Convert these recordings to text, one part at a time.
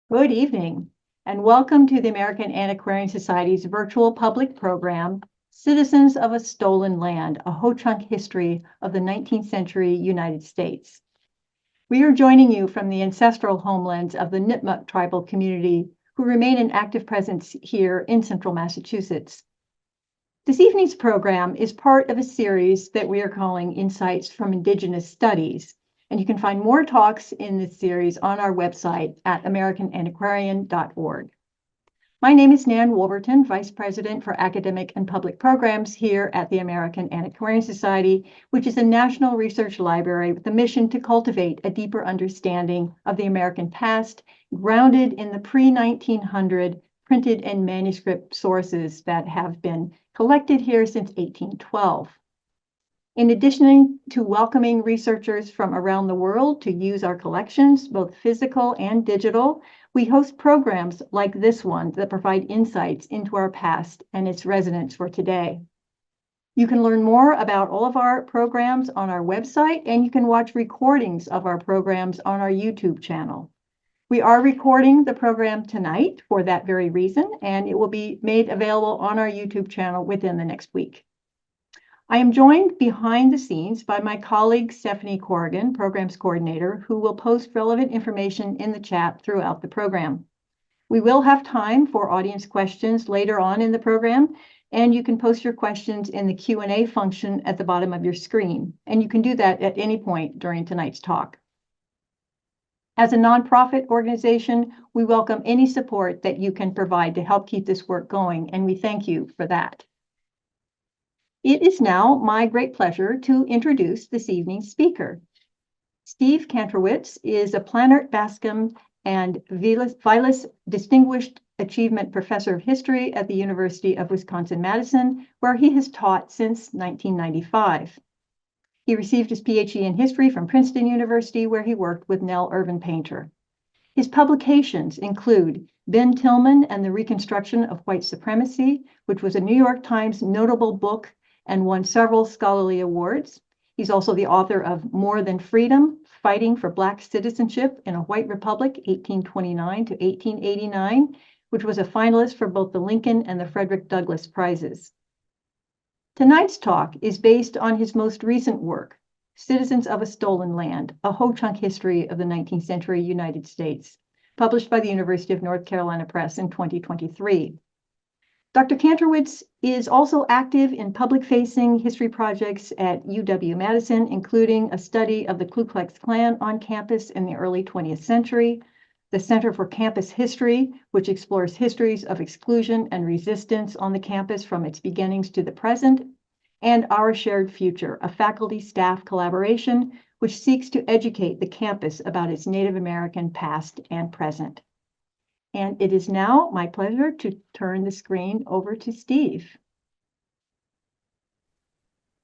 Good evening, and welcome to the American Antiquarian Society's virtual public program, Citizens of a Stolen Land, a Ho-Chunk History of the 19th Century United States. We are joining you from the ancestral homelands of the Nipmuc tribal community, who remain an active presence here in central Massachusetts. This evening's program is part of a series that we are calling Insights from Indigenous Studies, and you can find more talks in this series on our website at americanantiquarian.org. My name is Nan Wolverton, Vice President for Academic and Public Programs here at the American Antiquarian Society, which is a national research library with the mission to cultivate a deeper understanding of the American past, grounded in the pre-1900 printed and manuscript sources that have been collected here since 1812. In addition to welcoming researchers from around the world to use our collections, both physical and digital, we host programs like this one that provide insights into our past and its resonance for today. You can learn more about all of our programs on our website, and you can watch recordings of our programs on our YouTube channel. We are recording the program tonight for that very reason, and it will be made available on our YouTube channel within the next week. I am joined behind the scenes by my colleague, Stephanie Corrigan, Programs Coordinator, who will post relevant information in the chat throughout the program. We will have time for audience questions later on in the program, and you can post your questions in the Q&A function at the bottom of your screen, and you can do that at any point during tonight's talk. As a nonprofit organization, we welcome any support that you can provide to help keep this work going, and we thank you for that. It is now my great pleasure to introduce this evening's speaker. Steve Kantrowitz is a Planert Bascom and Vilas Distinguished Achievement Professor of History at the University of Wisconsin-Madison, where he has taught since 1995. He received his PhD in history from Princeton University, where he worked with Nell Irvin Painter. His publications include Ben Tillman and the Reconstruction of White Supremacy, which was a New York Times notable book and won several scholarly awards. He's also the author of More Than Freedom, Fighting for Black Citizenship in a White Republic, 1829 to 1889, which was a finalist for both the Lincoln and the Frederick Douglass Prizes. Tonight's talk is based on his most recent work, Citizens of a Stolen Land, a Ho-Chunk History of the 19th Century United States, published by the University of North Carolina Press in 2023. Dr. Kantrowitz is also active in public-facing history projects at UW-Madison, including a study of the Ku Klux Klan on campus in the early 20th century, the Center for Campus History, which explores histories of exclusion and resistance on the campus from its beginnings to the present, and Our Shared Future, a faculty-staff collaboration which seeks to educate the campus about its Native American past and present. And it is now my pleasure to turn the screen over to Steve.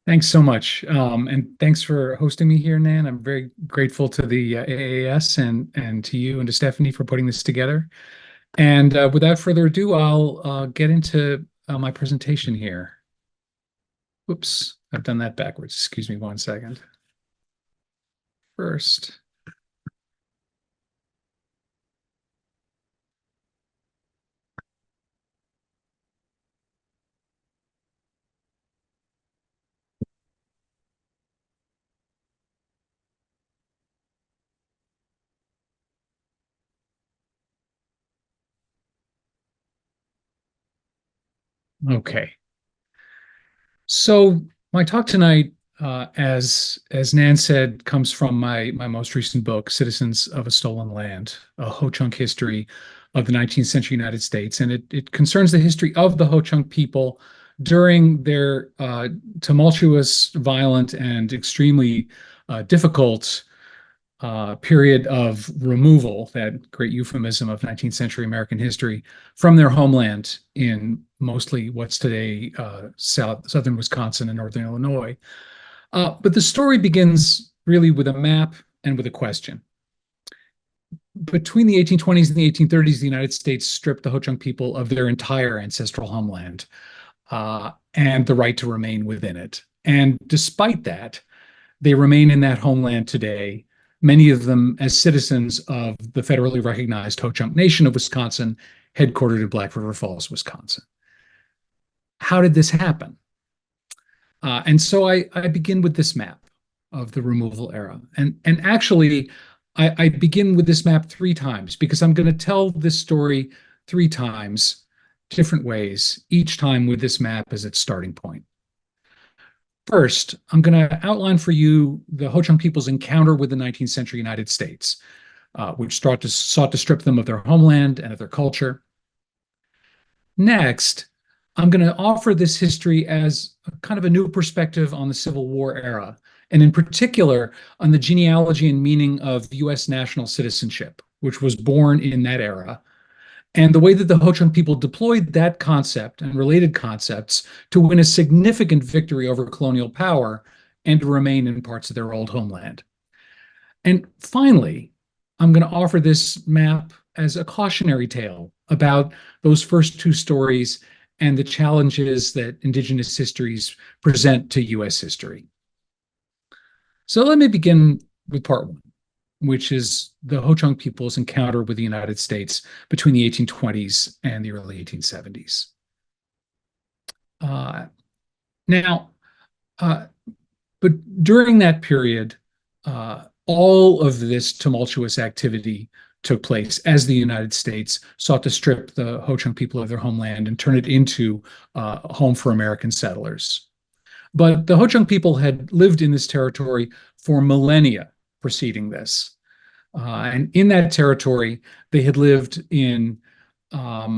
Thanks so much. And thanks for hosting me here, Nan. I'm very grateful to the AAS and to you and to Stephanie for putting this together. And without further ado, I'll get into my presentation here. Whoops, I've done that backwards. Excuse me 1 second. First. Okay. So my talk tonight, as Nan said, comes from my most recent book, Citizens of a Stolen Land, a Ho-Chunk History of the 19th Century United States. And it concerns the history of the Ho-Chunk people during their tumultuous, violent, and extremely difficult period of removal, that great euphemism of 19th century American history, from their homeland in mostly what's today southern Wisconsin and northern Illinois. But the story begins really with a map and with a question. Between the 1820s and the 1830s, the United States stripped the Ho-Chunk people of their entire ancestral homeland and the right to remain within it. And despite that, they remain in that homeland today, many of them as citizens of the federally recognized Ho-Chunk Nation of Wisconsin, headquartered in Black River Falls, Wisconsin. How did this happen? And so I begin with this map of the removal era. And actually, I begin with this map 3 times because I'm going to tell this story 3 times, different ways, each time with this map as its starting point. First, I'm going to outline for you the Ho-Chunk people's encounter with the 19th century United States, which sought to strip them of their homeland and of their culture. Next, I'm going to offer this history as kind of a new perspective on the Civil War era, and in particular on the genealogy and meaning of U.S. national citizenship, which was born in that era, and the way that the Ho-Chunk people deployed that concept and related concepts to win a significant victory over colonial power and to remain in parts of their old homeland. And finally, I'm going to offer this map as a cautionary tale about those first 2 stories and the challenges that Indigenous histories present to U.S. history. So let me begin with part 1, which is the Ho-Chunk people's encounter with the United States between the 1820s and the early 1870s. But during that period, all of this tumultuous activity took place as the United States sought to strip the Ho-Chunk people of their homeland and turn it into a home for American settlers. But the Ho-Chunk people had lived in this territory for millennia preceding this. And in that territory, they had lived in a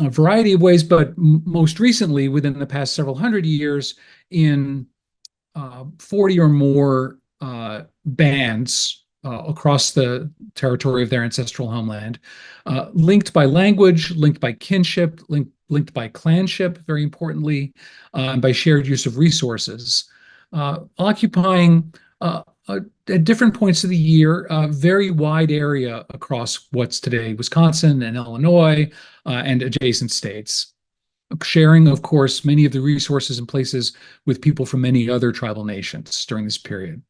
variety of ways, but most recently, within the past several hundred years, in 40 or more bands across the territory of their ancestral homeland, linked by language, linked by kinship, linked by clanship, very importantly, and by shared use of resources, occupying at different points of the year a very wide area across what's today Wisconsin and Illinois and adjacent states, sharing, of course, many of the resources and places with people from many other tribal nations during this period.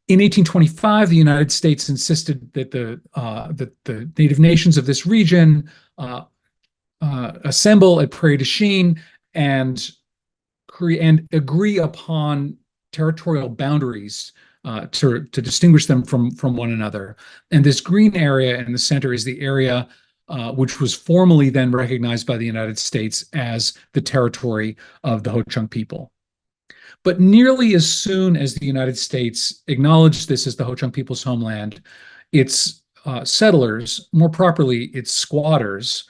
In 1825, the United States insisted that the native nations of this region assemble at Prairie du Chien and agree upon territorial boundaries to distinguish them from one another. And this green area in the center is the area which was formally then recognized by the United States as the territory of the Ho-Chunk people. But nearly as soon as the United States acknowledged this as the Ho-Chunk people's homeland, its settlers, more properly, its squatters,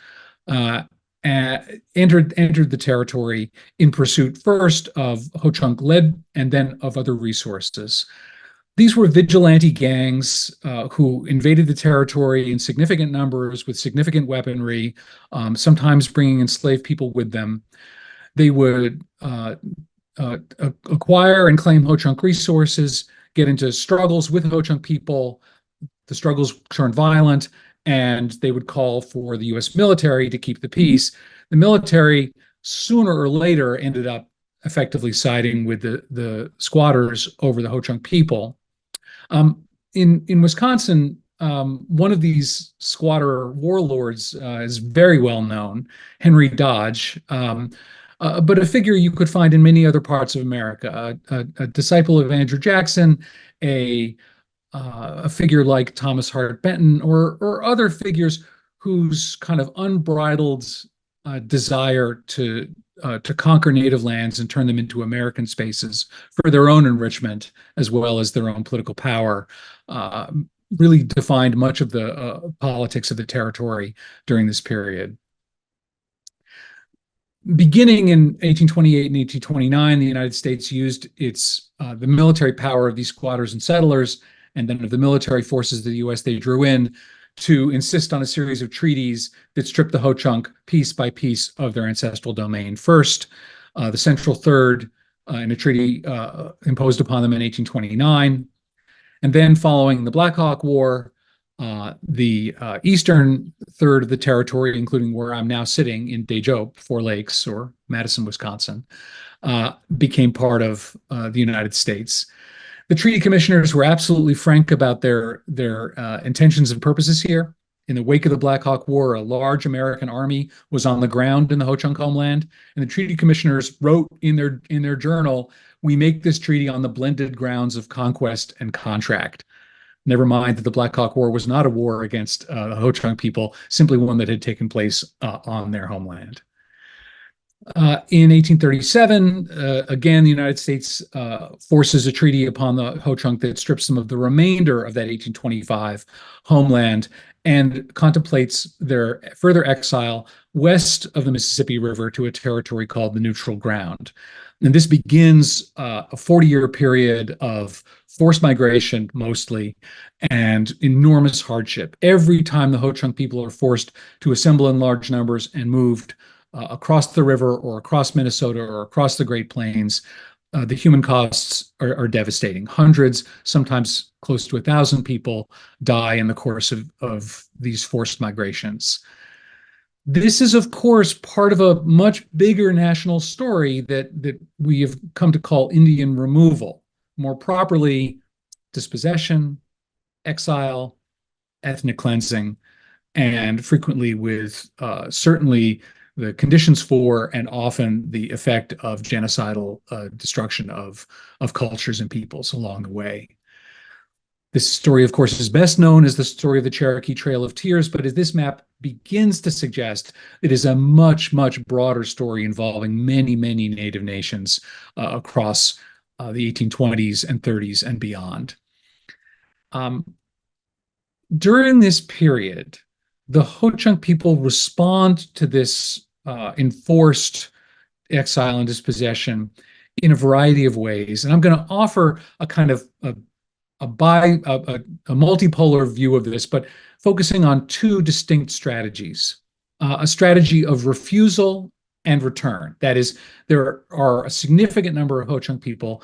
entered the territory in pursuit first of Ho-Chunk lead and then of other resources. These were vigilante gangs who invaded the territory in significant numbers with significant weaponry, sometimes bringing enslaved people with them. They would acquire and claim Ho-Chunk resources, get into struggles with Ho-Chunk people. The struggles turned violent, and they would call for the U.S. military to keep the peace. The military, sooner or later, ended up effectively siding with the squatters over the Ho-Chunk people. In Wisconsin, one of these squatter warlords is very well known, Henry Dodge, but a figure you could find in many other parts of America, a disciple of Andrew Jackson, a figure like Thomas Hart Benton, or other figures whose kind of unbridled desire to conquer native lands and turn them into American spaces for their own enrichment, as well as their own political power, really defined much of the politics of the territory during this period. Beginning in 1828 and 1829, the United States used the military power of these squatters and settlers, and then of the military forces of the U.S. they drew in, to insist on a series of treaties that stripped the Ho-Chunk piece by piece of their ancestral domain. First, the Central Third in a treaty imposed upon them in 1829. And then following the Black Hawk War, the eastern third of the territory, including where I'm now sitting in Dejope, 4 Lakes, or Madison, Wisconsin, became part of the United States. The treaty commissioners were absolutely frank about their intentions and purposes here. In the wake of the Black Hawk War, a large American army was on the ground in the Ho-Chunk homeland, and the treaty commissioners wrote in their journal, "We make this treaty on the blended grounds of conquest and contract." Never mind that the Black Hawk War was not a war against the Ho-Chunk people, simply one that had taken place on their homeland. In 1837, again, the United States forces a treaty upon the Ho-Chunk that strips them of the remainder of that 1825 homeland and contemplates their further exile west of the Mississippi River to a territory called the Neutral Ground. And this begins a 40-year period of forced migration, mostly, and enormous hardship. Every time the Ho-Chunk people are forced to assemble in large numbers and moved across the river or across Minnesota or across the Great Plains, the human costs are devastating. Hundreds, sometimes close to 1,000 people die in the course of these forced migrations. This is, of course, part of a much bigger national story that we have come to call Indian removal. More properly, dispossession, exile, ethnic cleansing, and frequently with certainly the conditions for and often the effect of genocidal destruction of cultures and peoples along the way. This story, of course, is best known as the story of the Cherokee Trail of Tears, but as this map begins to suggest, it is a much, much broader story involving many, many Native nations across the 1820s and 30s and beyond. During this period, the Ho-Chunk people respond to this enforced exile and dispossession in a variety of ways. And I'm going to offer a kind of a multipolar view of this, but focusing on two distinct strategies. A strategy of refusal and return. That is, there are a significant number of Ho-Chunk people,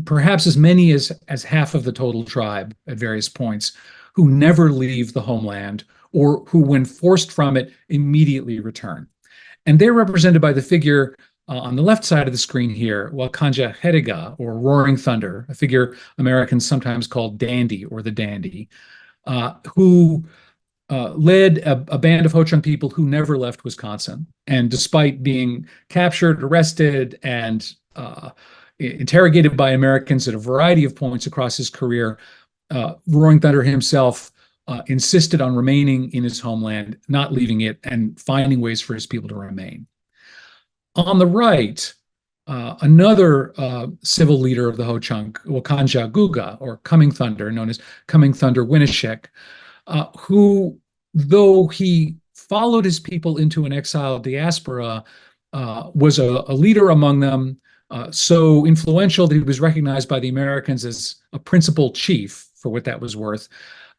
perhaps as many as half of the total tribe at various points, who never leave the homeland or who, when forced from it, immediately return. And they're represented by the figure on the left side of the screen here, Wakanja Heriga, or Roaring Thunder, a figure Americans sometimes call Dandy or the Dandy, who led a band of Ho-Chunk people who never left Wisconsin. And despite being captured, arrested, and interrogated by Americans at a variety of points across his career, Roaring Thunder himself insisted on remaining in his homeland, not leaving it, and finding ways for his people to remain. On the right, another civil leader of the Ho-Chunk, Wakanja Guga, or Coming Thunder, known as Coming Thunder Winishek, who, though he followed his people into an exile diaspora, was a leader among them, so influential that he was recognized by the Americans as a principal chief, for what that was worth,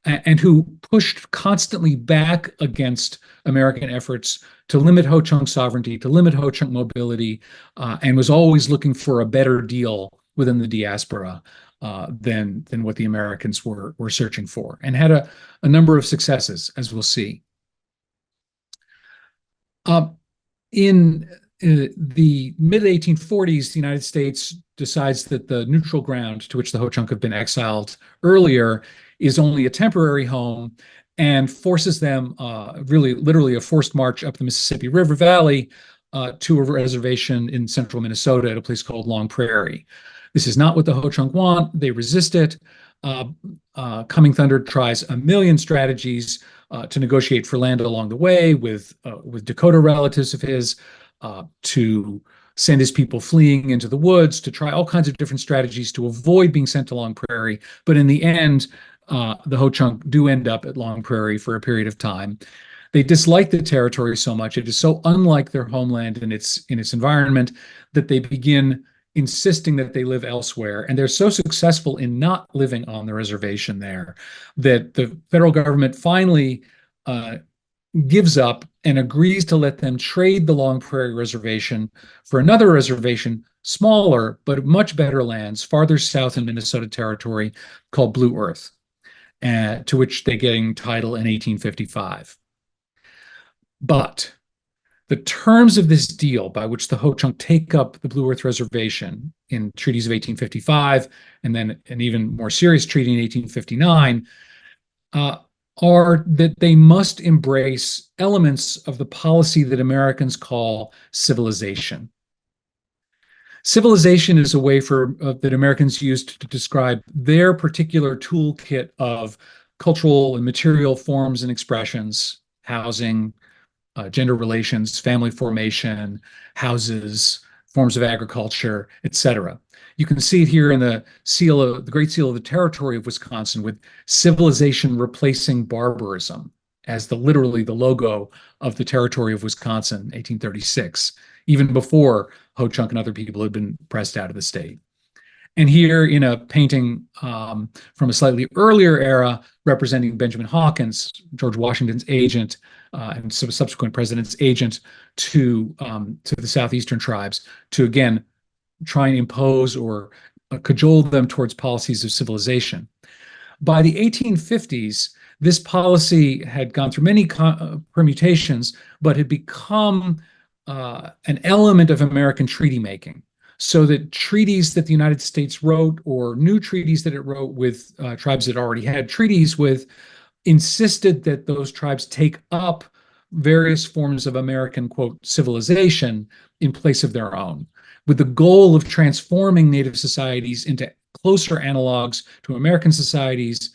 and who pushed constantly back against American efforts to limit Ho-Chunk sovereignty, to limit Ho-Chunk mobility, and was always looking for a better deal within the diaspora than what the Americans were searching for, and had a number of successes, as we'll see. In the mid-1840s, the United States decides that the neutral ground to which the Ho-Chunk have been exiled earlier is only a temporary home, and forces them, really literally a forced march up the Mississippi River Valley to a reservation in central Minnesota at a place called Long Prairie. This is not what the Ho-Chunk want. They resist it. Coming Thunder tries a million strategies to negotiate for land along the way with Dakota relatives of his, to send his people fleeing into the woods, to try all kinds of different strategies to avoid being sent to Long Prairie. But in the end, the Ho-Chunk do end up at Long Prairie for a period of time. They dislike the territory so much, it is so unlike their homeland in its environment, that they begin insisting that they live elsewhere. And they're so successful in not living on the reservation there that the federal government finally gives up and agrees to let them trade the Long Prairie Reservation for another reservation, smaller but much better lands farther south in Minnesota Territory, called Blue Earth, to which they gain title in 1855. But The terms of this deal, by which the Ho-Chunk take up the Blue Earth Reservation in treaties of 1855, and then an even more serious treaty in 1859, are that they must embrace elements of the policy that Americans call civilization. Civilization is a way that Americans used to describe their particular toolkit of cultural and material forms and expressions: housing, gender relations, family formation, houses, forms of agriculture, etc. You can see it here in the Great Seal of the Territory of Wisconsin, with civilization replacing barbarism as literally the logo of the Territory of Wisconsin, 1836, even before Ho-Chunk and other people had been pressed out of the state. And here in a painting from a slightly earlier era representing Benjamin Hawkins, George Washington's agent and subsequent president's agent to the southeastern tribes, to again try and impose or cajole them towards policies of civilization. By the 1850s, this policy had gone through many permutations, but had become an element of American treaty making, so that treaties that the United States wrote, or new treaties that it wrote with tribes that already had treaties with, insisted that those tribes take up various forms of American, quote, civilization in place of their own, with the goal of transforming Native societies into closer analogs to American societies,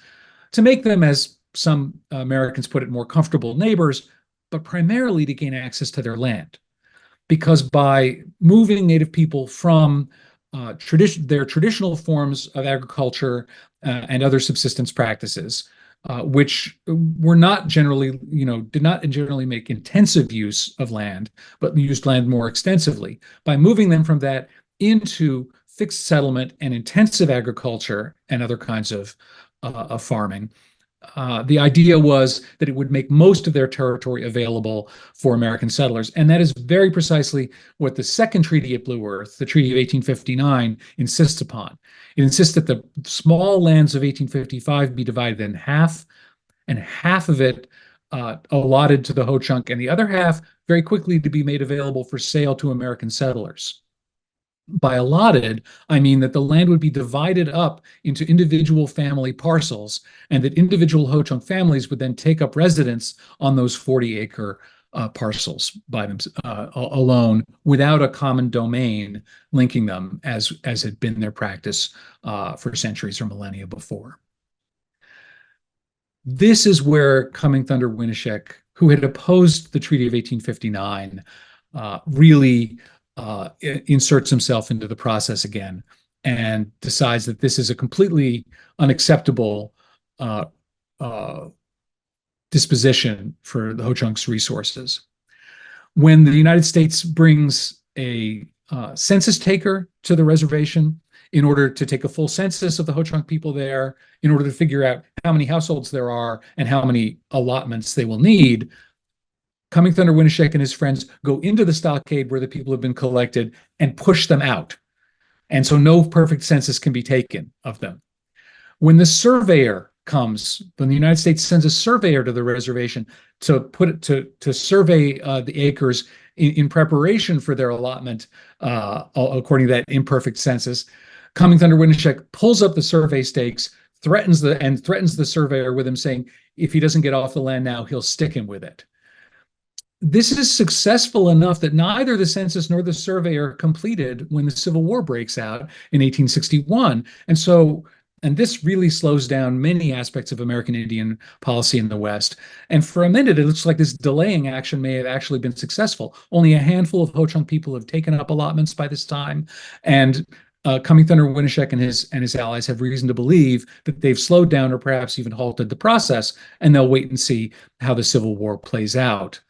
to make them, as some Americans put it, more comfortable neighbors, but primarily to gain access to their land. Because by moving Native people from their traditional forms of agriculture and other subsistence practices, which were not generally, did not generally make intensive use of land, but used land more extensively. By moving them from that into fixed settlement and intensive agriculture and other kinds of farming, the idea was that it would make most of their territory available for American settlers. And that is very precisely what the second treaty at Blue Earth, the Treaty of 1859, insists upon. It insists that the small lands of 1855 be divided in half, and half of it allotted to the Ho-Chunk, and the other half very quickly to be made available for sale to American settlers. By allotted, I mean that the land would be divided up into individual family parcels, and that individual Ho-Chunk families would then take up residence on those 40-acre parcels by them alone, without a common domain linking them, as had been their practice for centuries or millennia before. This is where Coming Thunder Winishek, who had opposed the Treaty of 1859, really inserts himself into the process again, and decides that this is a completely unacceptable disposition for the Ho-Chunk's resources. When the United States brings a census taker to the reservation in order to take a full census of the Ho-Chunk people there, in order to figure out how many households there are and how many allotments they will need, Coming Thunder Winishek and his friends go into the stockade where the people have been collected and push them out. And so no perfect census can be taken of them. When the surveyor comes, when the United States sends a surveyor to the reservation to survey the acres in preparation for their allotment, according to that imperfect census, Coming Thunder Winishek pulls up the survey stakes, threatens the surveyor with him, saying if he doesn't get off the land now, he'll stick him with it. This is successful enough that neither the census nor the survey are completed when the Civil War breaks out in 1861. And this really slows down many aspects of American Indian policy in the West. And for a minute, it looks like this delaying action may have actually been successful. Only a handful of Ho-Chunk people have taken up allotments by this time. And Coming Thunder Winishek and his allies have reason to believe that they've slowed down or perhaps even halted the process, and they'll wait and see how the Civil War plays out.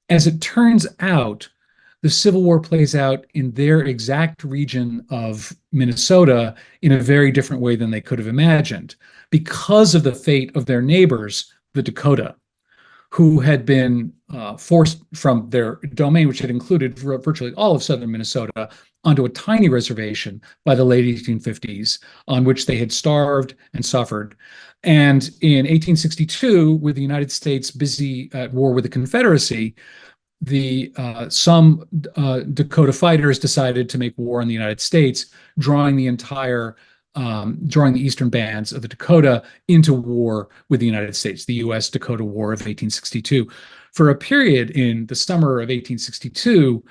As it turns out, the Civil War plays out in their exact region of Minnesota in a very different way than they could have imagined, because of the fate of their neighbors, the Dakota, who had been forced from their domain, which had included virtually all of southern Minnesota, onto a tiny reservation by the late 1850s, on which they had starved and suffered. And in 1862, with the United States busy at war with the Confederacy, some Dakota fighters decided to make war on the United States, drawing the eastern bands of the Dakota into war with the United States, the U.S.-Dakota War of 1862. For a period in the summer of 1862,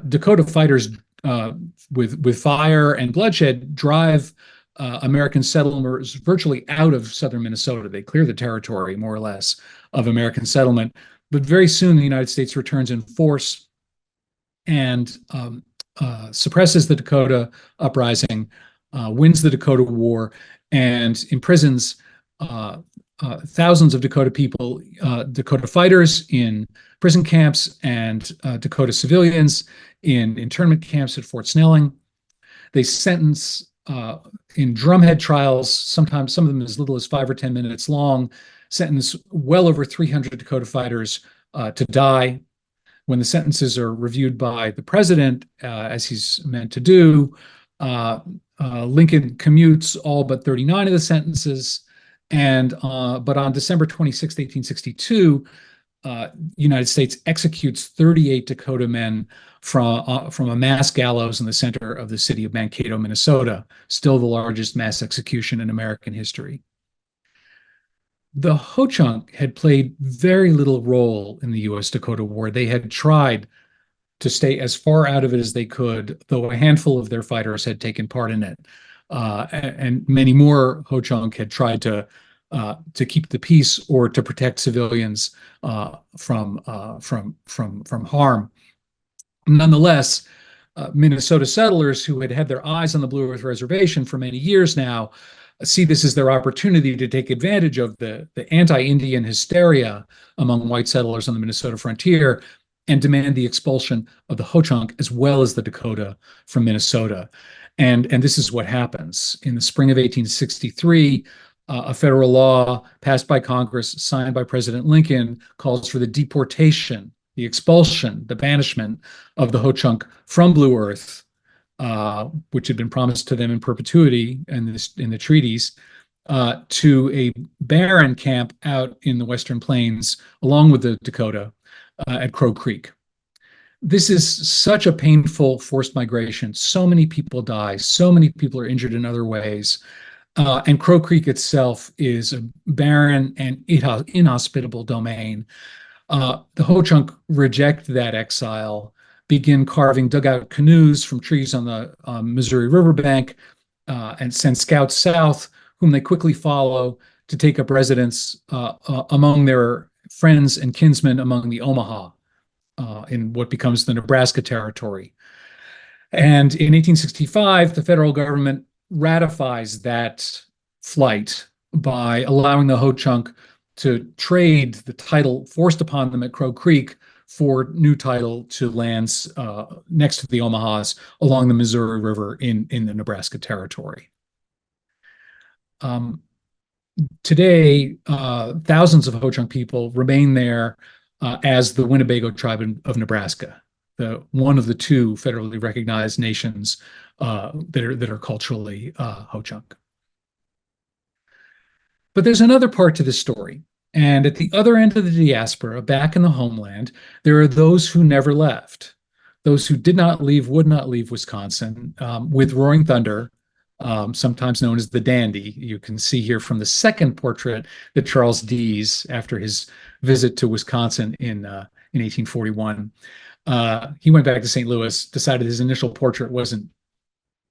Dakota fighters with fire and bloodshed drive American settlers virtually out of southern Minnesota. They clear the territory, more or less, of American settlement. But very soon, the United States returns in force and suppresses the Dakota uprising, wins the Dakota War, and imprisons thousands of Dakota people, Dakota fighters in prison camps, and Dakota civilians in internment camps at Fort Snelling. They sentence in drumhead trials, sometimes some of them as little as 5 or 10 minutes long, sentence well over 300 Dakota fighters to die. When the sentences are reviewed by the president, as he's meant to do, Lincoln commutes all but 39 of the sentences. But on December 26, 1862, United States executes 38 Dakota men from a mass gallows in the center of the city of Mankato, Minnesota, still the largest mass execution in American history. The Ho-Chunk had played very little role in the U.S.-Dakota War. They had tried to stay as far out of it as they could, though a handful of their fighters had taken part in it. And many more Ho-Chunk had tried to keep the peace or to protect civilians from harm. Nonetheless, Minnesota settlers who had their eyes on the Blue Earth Reservation for many years now see this as their opportunity to take advantage of the anti-Indian hysteria among white settlers on the Minnesota frontier and demand the expulsion of the Ho-Chunk as well as the Dakota from Minnesota. And this is what happens. In the spring of 1863, a federal law passed by Congress, signed by President Lincoln, calls for the deportation, the expulsion, the banishment of the Ho-Chunk from Blue Earth, which had been promised to them in perpetuity in the treaties, to a barren camp out in the Western Plains, along with the Dakota, at Crow Creek. This is such a painful forced migration. So many people die. So many people are injured in other ways. And Crow Creek itself is a barren and inhospitable domain. The Ho-Chunk reject that exile, begin carving dugout canoes from trees on the Missouri riverbank, and send scouts south, whom they quickly follow to take up residence among their friends and kinsmen among the Omaha, in what becomes the Nebraska Territory. And in 1865, the federal government ratifies that flight by allowing the Ho-Chunk to trade the title forced upon them at Crow Creek for new title to lands next to the Omahas along the Missouri River in the Nebraska Territory. Today, thousands of Ho-Chunk people remain there as the Winnebago tribe of Nebraska, one of the two federally recognized nations that are culturally Ho-Chunk. But there's another part to this story. And at the other end of the diaspora, back in the homeland, there are those who never left, those who did not leave, would not leave Wisconsin, with Roaring Thunder, sometimes known as the Dandy. You can see here from the second portrait that Charles Dease, after his visit to Wisconsin in 1841, he went back to St. Louis, decided his initial portrait wasn't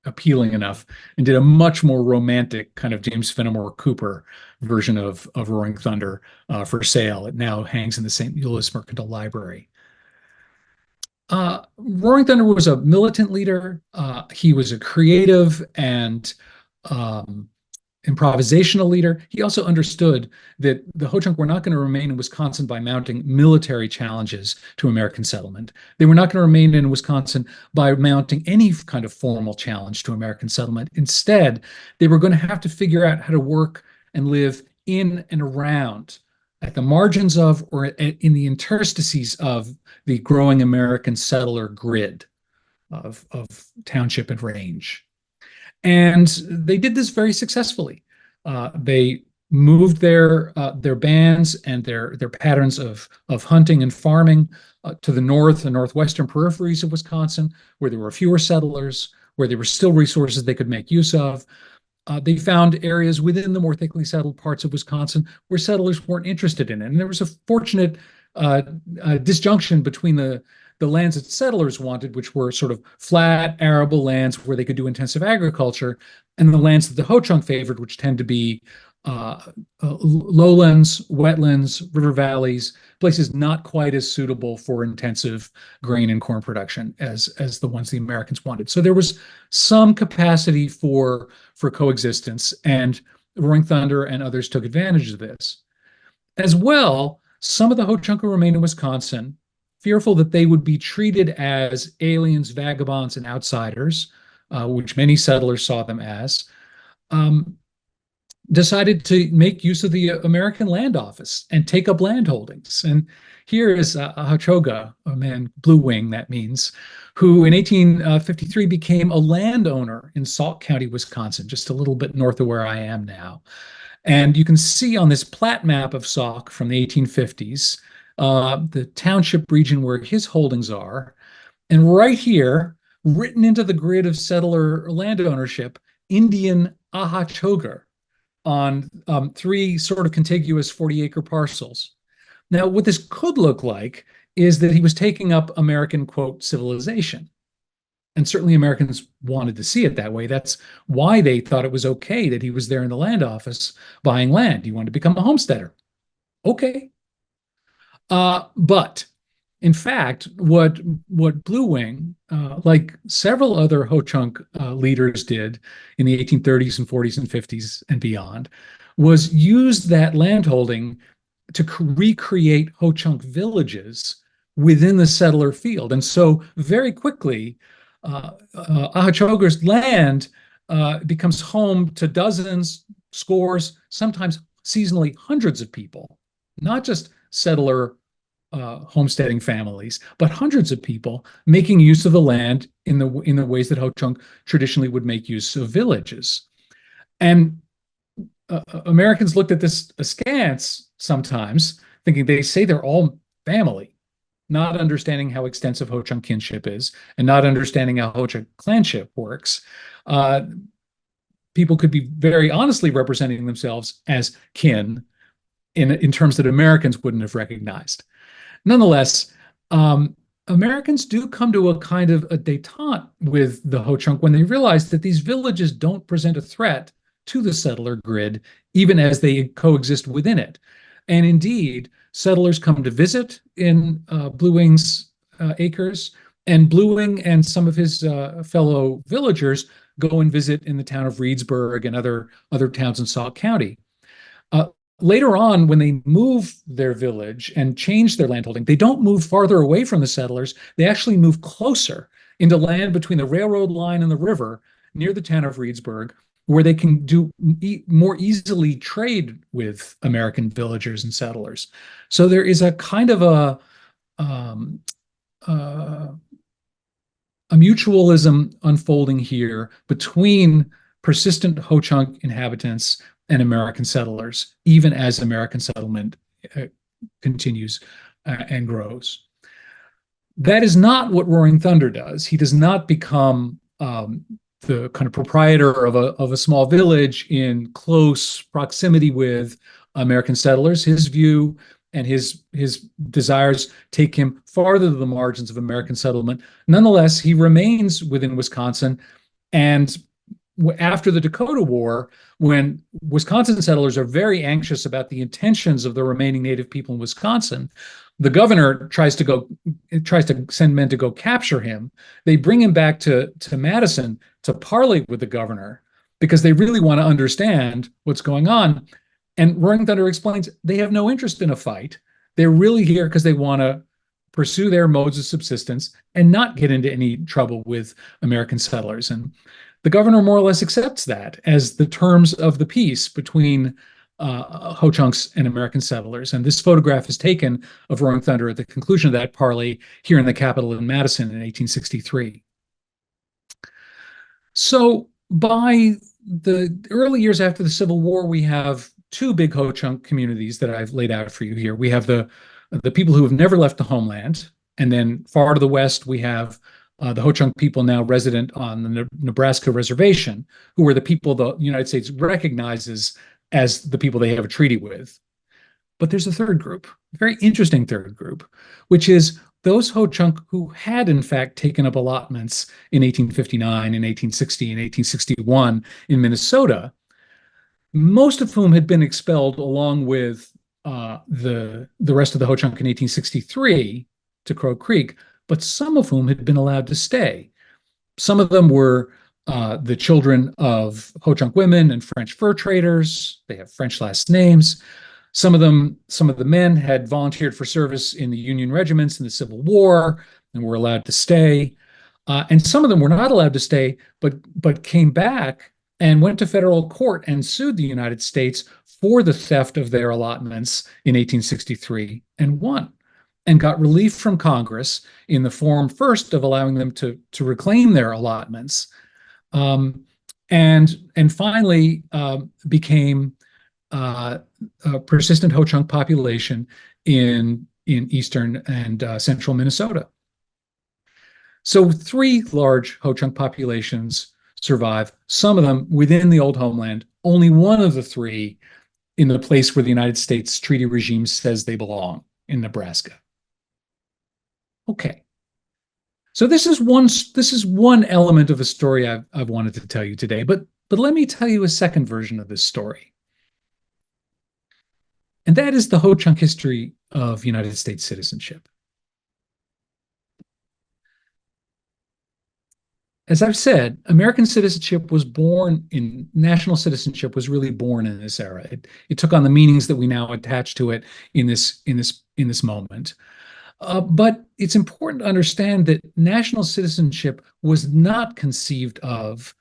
appealing enough, and did a much more romantic kind of James Fenimore Cooper version of Roaring Thunder for sale. It now hangs in the St. Louis Mercantile Library. Roaring Thunder was a militant leader. He was a creative and improvisational leader. He also understood that the Ho-Chunk were not going to remain in Wisconsin by mounting military challenges to American settlement. They were not going to remain in Wisconsin by mounting any kind of formal challenge to American settlement. Instead, they were going to have to figure out how to work and live in and around, at the margins of, or in the interstices of the growing American settler grid of township and range. And they did this very successfully. They moved their bands and their patterns of hunting and farming to the north and northwestern peripheries of Wisconsin, where there were fewer settlers, where there were still resources they could make use of. They found areas within the more thickly settled parts of Wisconsin where settlers weren't interested in it. And there was a fortunate disjunction between the lands that settlers wanted, which were sort of flat, arable lands where they could do intensive agriculture, and the lands that the Ho-Chunk favored, which tend to be lowlands, wetlands, river valleys, places not quite as suitable for intensive grain and corn production as the ones the Americans wanted. So there was some capacity for coexistence, and Roaring Thunder and others took advantage of this. As well, some of the Ho-Chunk who remained in Wisconsin, fearful that they would be treated as aliens, vagabonds, and outsiders, which many settlers saw them as, decided to make use of the American Land Office and take up land holdings. And here is Ahachoga, a man, Blue Wing, that means, who in 1853 became a landowner in Sauk County, Wisconsin, just a little bit north of where I am now. And you can see on this plat map of Sauk from the 1850s, the township region where his holdings are. And right here, written into the grid of settler land ownership, Indian Ahachoga, on 3 sort of contiguous 40-acre parcels. Now, what this could look like is that he was taking up American, quote, civilization. And certainly Americans wanted to see it that way. That's why they thought it was okay that he was there in the land office buying land. He wanted to become a homesteader. Okay. But in fact, what Blue Wing, like several other Ho-Chunk leaders did in the 1830s and 40s and 50s and beyond, was use that landholding to recreate Ho-Chunk villages within the settler field. And so very quickly, Ahachoga's land becomes home to dozens, scores, sometimes seasonally hundreds of people, not just settler homesteading families, but hundreds of people making use of the land in the ways that Ho-Chunk traditionally would make use of villages. And Americans looked at this askance sometimes, thinking they say they're all family, not understanding how extensive Ho-Chunk kinship is, and not understanding how Ho-Chunk clanship works. People could be very honestly representing themselves as kin in terms that Americans wouldn't have recognized. Nonetheless, Americans do come to a kind of a détente with the Ho-Chunk when they realize that these villages don't present a threat to the settler grid, even as they coexist within it. And indeed, settlers come to visit in Blue Wing's acres, and Blue Wing and some of his fellow villagers go and visit in the town of Reedsburg and other towns in Sauk County. Later on, when they move their village and change their landholding, they don't move farther away from the settlers. They actually move closer into land between the railroad line and the river near the town of Reedsburg, where they can more easily trade with American villagers and settlers. So there is a kind of a mutualism unfolding here between persistent Ho-Chunk inhabitants and American settlers, even as American settlement continues and grows. That is not what Roaring Thunder does. He does not become the kind of proprietor of a small village in close proximity with American settlers. His view and his desires take him farther to the margins of American settlement. Nonetheless, he remains within Wisconsin, and after the Dakota War, when Wisconsin settlers are very anxious about the intentions of the remaining Native people in Wisconsin, the governor tries to send men to go capture him. They bring him back to Madison to parley with the governor because they really want to understand what's going on. And Roaring Thunder explains they have no interest in a fight. They're really here because they want to pursue their modes of subsistence and not get into any trouble with American settlers. And the governor more or less accepts that as the terms of the peace between Ho-Chunks and American settlers. And this photograph is taken of Roaring Thunder at the conclusion of that parley here in the Capitol in Madison in 1863. So by the early years after the Civil War, we have two big Ho-Chunk communities that I've laid out for you here. We have the people who have never left the homeland, and then far to the west, we have the Ho-Chunk people now resident on the Nebraska reservation, who are the people the United States recognizes as the people they have a treaty with. But there's a third group, a very interesting third group, which is those Ho-Chunk who had, in fact, taken up allotments in 1859, in 1860, and 1861 in Minnesota, most of whom had been expelled along with the rest of the Ho-Chunk in 1863 to Crow Creek, but some of whom had been allowed to stay. Some of them were the children of Ho-Chunk women and French fur traders. They have French last names. Some of the men had volunteered for service in the Union regiments in the Civil War and were allowed to stay. And some of them were not allowed to stay, but came back and went to federal court and sued the United States for the theft of their allotments in 1863 and won, and got relief from Congress in the form first of allowing them to reclaim their allotments, and finally became a persistent Ho-Chunk population in eastern and central Minnesota. So three large Ho-Chunk populations survive, some of them within the old homeland, only one of the three in the place where the United States treaty regime says they belong, in Nebraska. Okay. So this is one element of a story I've wanted to tell you today, but let me tell you a second version of this story. And that is the Ho-Chunk history of United States citizenship. As I've said, American citizenship was national citizenship was really born in this era. It took on the meanings that we now attach to it in this moment. But it's important to understand that national citizenship was not conceived of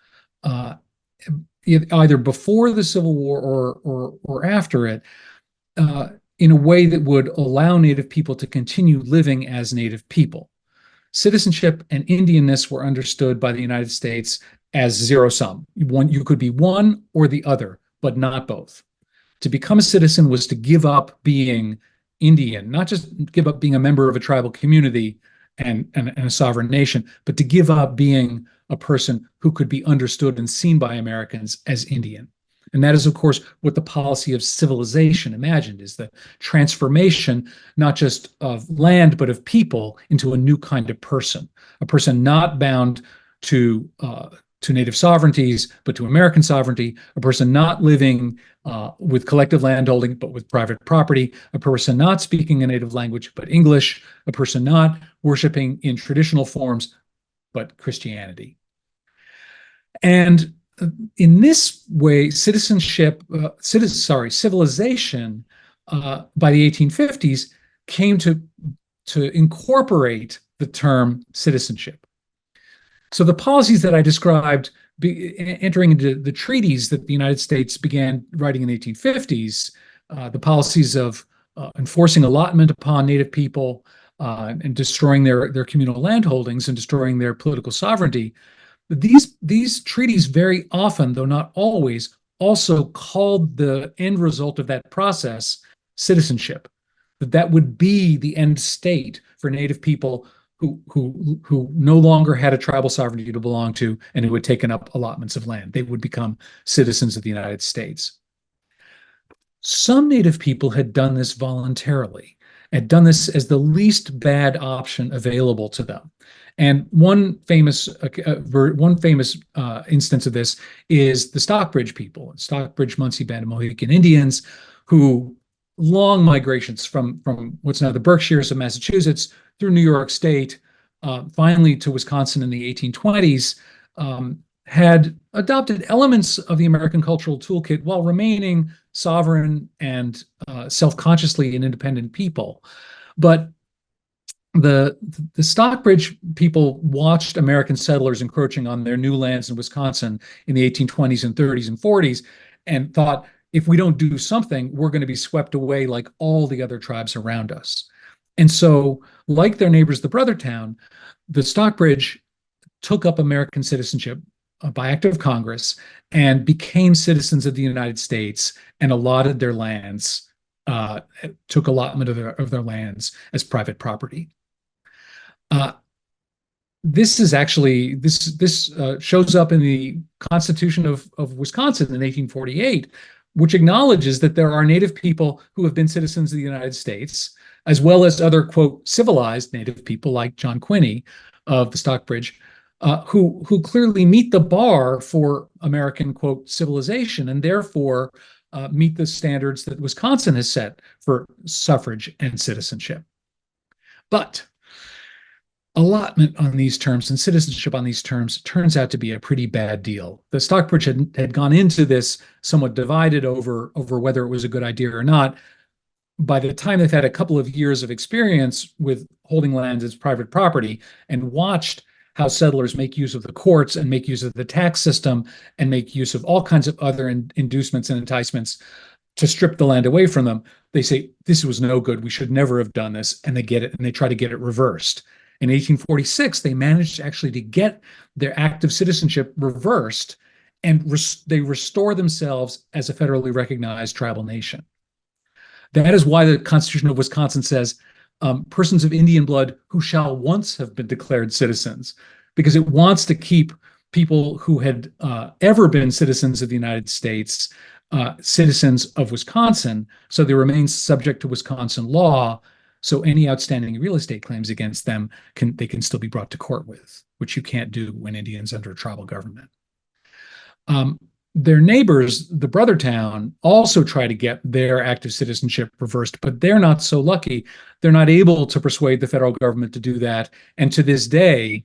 either before the Civil War or after it in a way that would allow Native people to continue living as Native people. Citizenship and Indianness were understood by the United States as zero-sum. You could be one or the other, but not both. To become a citizen was to give up being Indian, not just give up being a member of a tribal community and a sovereign nation, but to give up being a person who could be understood and seen by Americans as Indian. And that is, of course, what the policy of civilization imagined, is the transformation, not just of land, but of people into a new kind of person, a person not bound to native sovereignties, but to American sovereignty, a person not living with collective landholding, but with private property, a person not speaking a native language, but English, a person not worshiping in traditional forms, but Christianity. And in this way, civilization by the 1850s came to incorporate the term citizenship. So the policies that I described entering into the treaties that the United States began writing in the 1850s, the policies of enforcing allotment upon Native people and destroying their communal landholdings and destroying their political sovereignty, these treaties very often, though not always, also called the end result of that process citizenship. That would be the end state for Native people who no longer had a tribal sovereignty to belong to and who had taken up allotments of land. They would become citizens of the United States. Some Native people had done this voluntarily, had done this as the least bad option available to them. And one famous instance of this is the Stockbridge people, Stockbridge, Munsee Band, and Mohican Indians, who long migrations from what's now the Berkshires of Massachusetts through New York State, finally to Wisconsin in the 1820s, had adopted elements of the American cultural toolkit while remaining sovereign and self-consciously an independent people. But the Stockbridge people watched American settlers encroaching on their new lands in Wisconsin in the 1820s and 30s and 40s and thought, if we don't do something, we're going to be swept away like all the other tribes around us. And so, like their neighbors, the Brothertown, the Stockbridge took up American citizenship by act of Congress and became citizens of the United States and allotted their lands, took allotment of their lands as private property. This is actually this shows up in the Constitution of Wisconsin in 1848, which acknowledges that there are Native people who have been citizens of the United States, as well as other, quote, civilized Native people like John Quinney of the Stockbridge, who clearly meet the bar for American, quote, civilization, and therefore meet the standards that Wisconsin has set for suffrage and citizenship. But allotment on these terms and citizenship on these terms turns out to be a pretty bad deal. The Stockbridge had gone into this somewhat divided over whether it was a good idea or not. By the time they've had a couple of years of experience with holding lands as private property and watched how settlers make use of the courts and make use of the tax system and make use of all kinds of other inducements and enticements to strip the land away from them, they say, this was no good. We should never have done this. And they get it, and they try to get it reversed. In 1846, they managed actually to get their act of citizenship reversed, and they restore themselves as a federally recognized tribal nation. That is why the Constitution of Wisconsin says persons of Indian blood who shall once have been declared citizens, because it wants to keep people who had ever been citizens of the United States citizens of Wisconsin, so they remain subject to Wisconsin law. So any outstanding real estate claims against them they can still be brought to court with, which you can't do when Indians under a tribal government. Their neighbors, the brother town, also try to get their active citizenship reversed, but they're not so lucky. They're not able to persuade the federal government to do that. And to this day,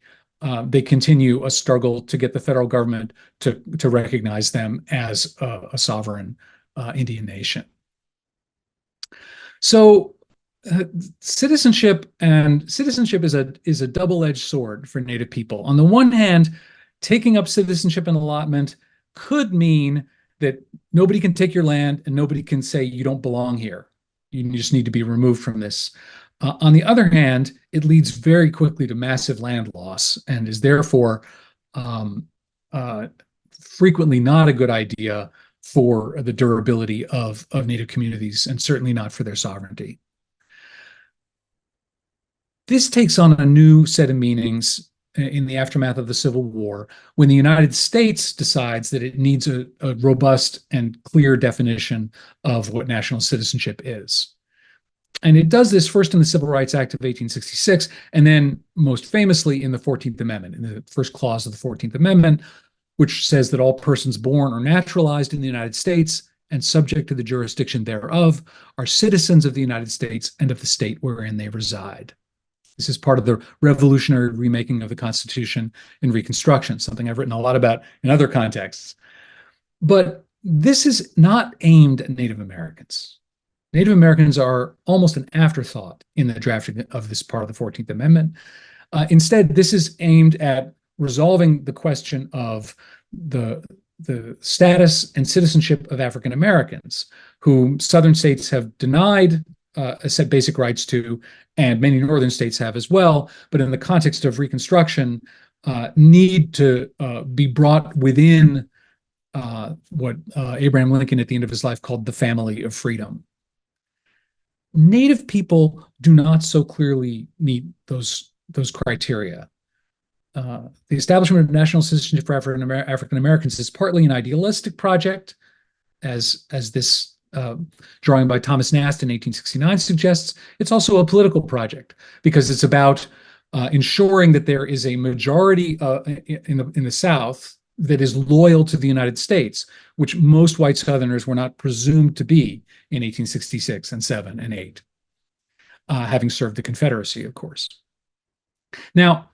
they continue a struggle to get the federal government to recognize them as a sovereign Indian nation. So citizenship is a double-edged sword for Native people. On the one hand, taking up citizenship and allotment could mean that nobody can take your land and nobody can say you don't belong here. You just need to be removed from this. On the other hand, it leads very quickly to massive land loss and is therefore frequently not a good idea for the durability of Native communities, and certainly not for their sovereignty. This takes on a new set of meanings in the aftermath of the Civil War, when the United States decides that it needs a robust and clear definition of what national citizenship is. And it does this first in the Civil Rights Act of 1866, and then most famously in the 14th Amendment, in the first clause of the 14th Amendment, which says that all persons born or naturalized in the United States and subject to the jurisdiction thereof are citizens of the United States and of the state wherein they reside. This is part of the revolutionary remaking of the Constitution in Reconstruction, something I've written a lot about in other contexts. But this is not aimed at Native Americans. Native Americans are almost an afterthought in the drafting of this part of the 14th Amendment. Instead, this is aimed at resolving the question of the status and citizenship of African Americans, whom Southern states have denied a set basic rights to, and many Northern states have as well, but in the context of Reconstruction, need to be brought within what Abraham Lincoln at the end of his life called the family of freedom. Native people do not so clearly meet those criteria. The establishment of national citizenship for African Americans is partly an idealistic project, as this drawing by Thomas Nast in 1869 suggests. It's also a political project because it's about ensuring that there is a majority in the South that is loyal to the United States, which most white Southerners were not presumed to be in 1866 and 7 and 8, having served the Confederacy, of course. Now,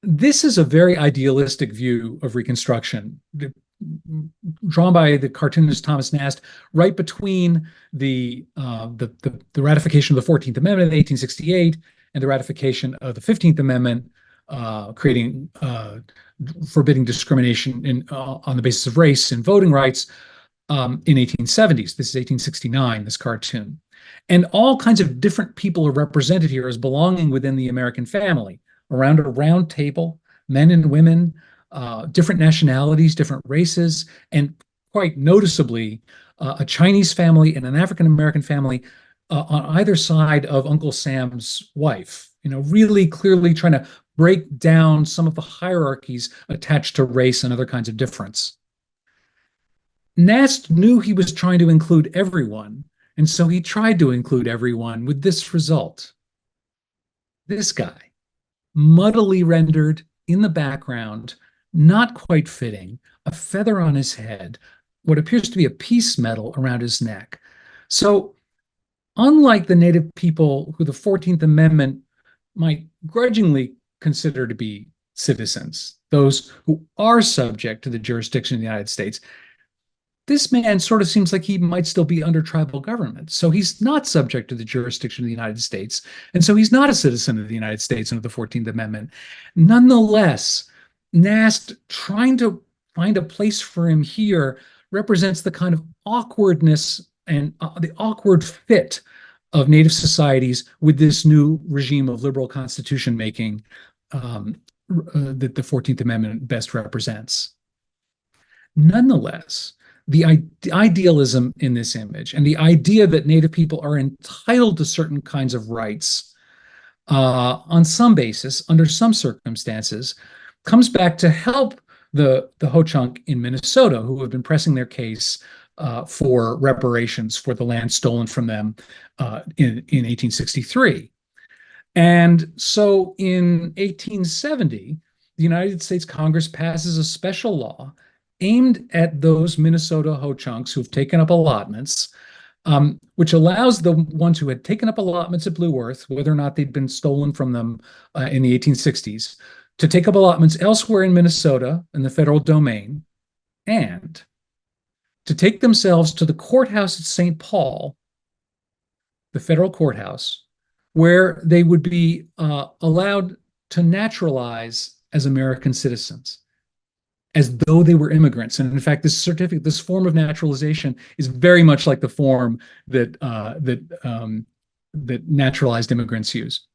this is a very idealistic view of Reconstruction, drawn by the cartoonist Thomas Nast, right between the ratification of the 14th Amendment in 1868 and the ratification of the 15th Amendment, forbidding discrimination on the basis of race and voting rights in 1870s. This is 1869, this cartoon. And all kinds of different people are represented here as belonging within the American family, around a round table, men and women, different nationalities, different races, and quite noticeably, a Chinese family and an African American family on either side of Uncle Sam's wife. Really clearly trying to break down some of the hierarchies attached to race and other kinds of difference. Nast knew he was trying to include everyone, and so he tried to include everyone with this result. This guy, muddily rendered in the background, not quite fitting, a feather on his head, what appears to be a peace medal around his neck. So, unlike the Native people who the 14th Amendment might grudgingly consider to be citizens, those who are subject to the jurisdiction of the United States, this man sort of seems like he might still be under tribal government. So he's not subject to the jurisdiction of the United States. And so he's not a citizen of the United States under the 14th Amendment. Nonetheless, Nast trying to find a place for him here represents the kind of awkwardness and the awkward fit of Native societies with this new regime of liberal constitution making that the 14th Amendment best represents. Nonetheless, the idealism in this image and the idea that Native people are entitled to certain kinds of rights on some basis, under some circumstances, comes back to help the Ho-Chunk in Minnesota, who have been pressing their case for reparations for the land stolen from them in 1863. And so in 1870, the United States Congress passes a special law aimed at those Minnesota Ho-Chunks who've taken up allotments, which allows the ones who had taken up allotments at Blue Earth, whether or not they'd been stolen from them in the 1860s, to take up allotments elsewhere in Minnesota in the federal domain, and to take themselves to the courthouse at St. Paul, the federal courthouse, where they would be allowed to naturalize as American citizens, as though they were immigrants. And in fact, this certificate, this form of naturalization, is very much like the form that naturalized immigrants use.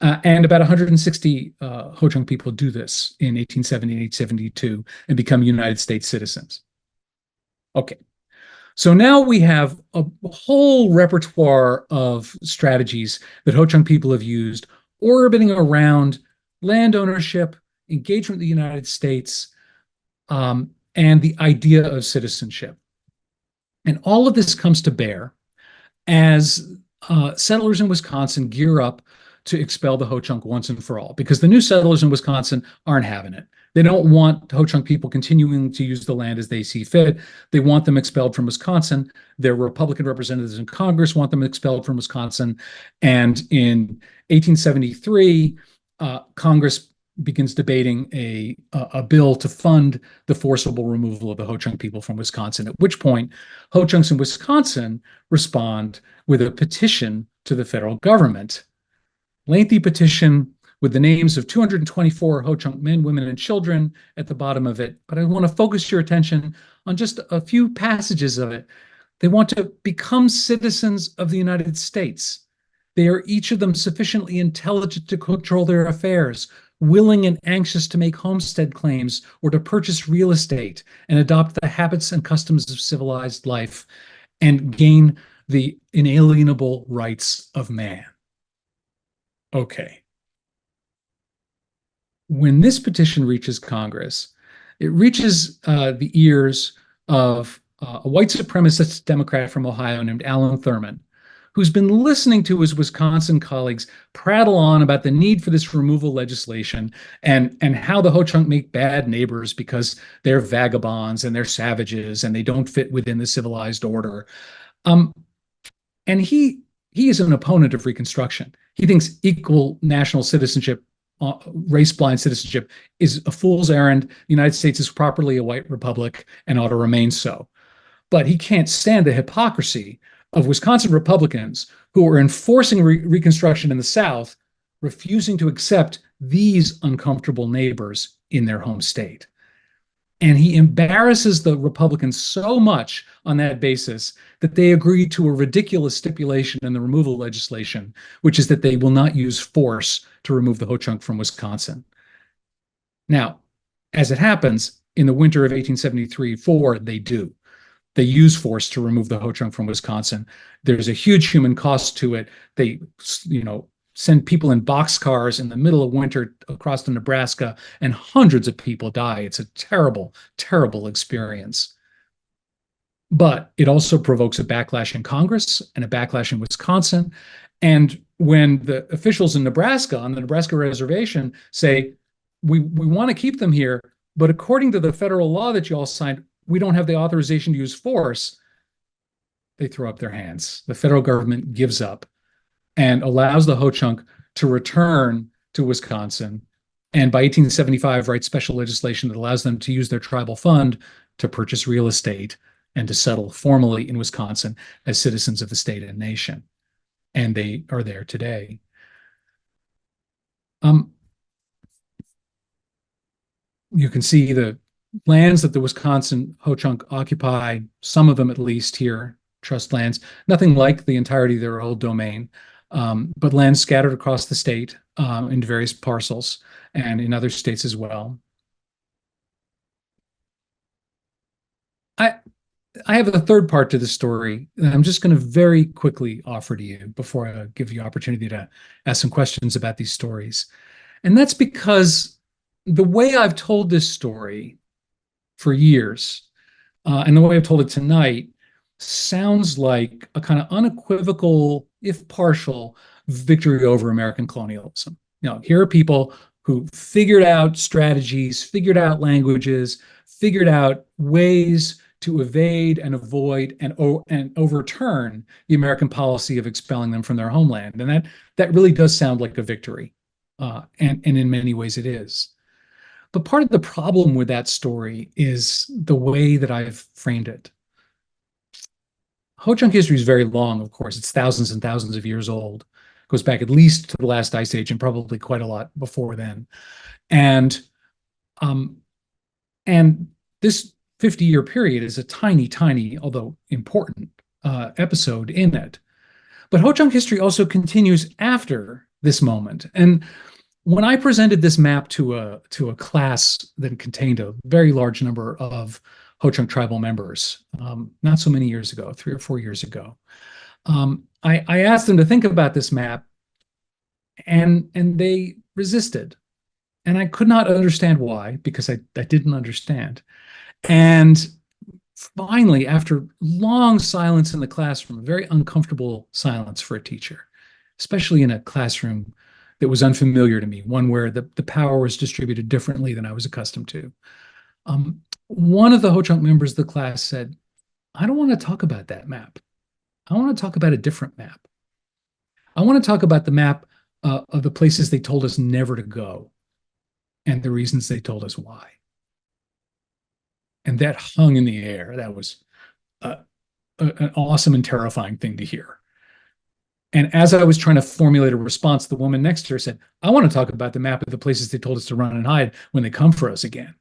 And about 160 Ho-Chunk people do this in 1870 and 1872 and become United States citizens. Okay, so now we have a whole repertoire of strategies that Ho-Chunk people have used orbiting around land ownership, engagement with the United States, and the idea of citizenship. And all of this comes to bear as settlers in Wisconsin gear up to expel the Ho-Chunk once and for all, because the new settlers in Wisconsin aren't having it. They don't want Ho-Chunk people continuing to use the land as they see fit. They want them expelled from Wisconsin. Their Republican representatives in Congress want them expelled from Wisconsin. And in 1873, Congress begins debating a bill to fund the forcible removal of the Ho-Chunk people from Wisconsin, at which point Ho-Chunks in Wisconsin respond with a petition to the federal government. Lengthy petition with the names of 224 Ho-Chunk men, women, and children at the bottom of it. But I want to focus your attention on just a few passages of it. They want to become citizens of the United States. They are each of them sufficiently intelligent to control their affairs, willing and anxious to make homestead claims or to purchase real estate and adopt the habits and customs of civilized life and gain the inalienable rights of man. Okay. When this petition reaches Congress, it reaches the ears of a white supremacist Democrat from Ohio named Alan Thurman, who's been listening to his Wisconsin colleagues prattle on about the need for this removal legislation and how the Ho-Chunk make bad neighbors because they're vagabonds and they're savages and they don't fit within the civilized order. And he is an opponent of Reconstruction. He thinks equal national citizenship, race-blind citizenship, is a fool's errand. The United States is properly a white republic and ought to remain so. But he can't stand the hypocrisy of Wisconsin Republicans who are enforcing Reconstruction in the South, refusing to accept these uncomfortable neighbors in their home state. And he embarrasses the Republicans so much on that basis that they agree to a ridiculous stipulation in the removal legislation, which is that they will not use force to remove the Ho-Chunk from Wisconsin. Now, As it happens, in the winter of 1873-4, they do. They use force to remove the Ho-Chunk from Wisconsin. There's a huge human cost to it. They, send people in boxcars in the middle of winter across to Nebraska, and hundreds of people die. It's a terrible, terrible experience. But it also provokes a backlash in Congress and a backlash in Wisconsin. And when the officials in Nebraska, on the Nebraska reservation, say, we want to keep them here, but according to the federal law that you all signed, we don't have the authorization to use force, they throw up their hands. The federal government gives up and allows the Ho-Chunk to return to Wisconsin. And by 1875, writes special legislation that allows them to use their tribal fund to purchase real estate and to settle formally in Wisconsin as citizens of the state and nation. And they are there today. You can see the lands that the Wisconsin Ho-Chunk occupy, some of them at least here, trust lands, nothing like the entirety of their old domain, but lands scattered across the state in various parcels and in other states as well. I have a third part to the story that I'm just going to very quickly offer to you before I give you opportunity to ask some questions about these stories. And that's because the way I've told this story for years, and the way I've told it tonight, sounds like a kind of unequivocal, if partial, victory over American colonialism. Here are people who figured out strategies, figured out languages, figured out ways to evade and avoid and overturn the American policy of expelling them from their homeland. And that really does sound like a victory. And in many ways it is. But part of the problem with that story is the way that I've framed it. Ho-Chunk history is very long, of course. It's thousands and thousands of years old. It goes back at least to the last ice age and probably quite a lot before then. And this 50-year period is a tiny, tiny, although important, episode in it. But Ho-Chunk history also continues after this moment. And when I presented this map to a class that contained a very large number of Ho-Chunk tribal members, not so many years ago, 3 or 4 years ago, I asked them to think about this map, and they resisted. And I could not understand why, because I didn't understand. And finally, after long silence in the classroom, a very uncomfortable silence for a teacher, especially in a classroom that was unfamiliar to me, one where the power was distributed differently than I was accustomed to. One of the Ho-Chunk members of the class said, I don't want to talk about that map. I want to talk about a different map. I want to talk about the map of the places they told us never to go and the reasons they told us why. And that hung in the air. That was an awesome and terrifying thing to hear. And as I was trying to formulate a response, the woman next to her said, I want to talk about the map of the places they told us to run and hide when they come for us again.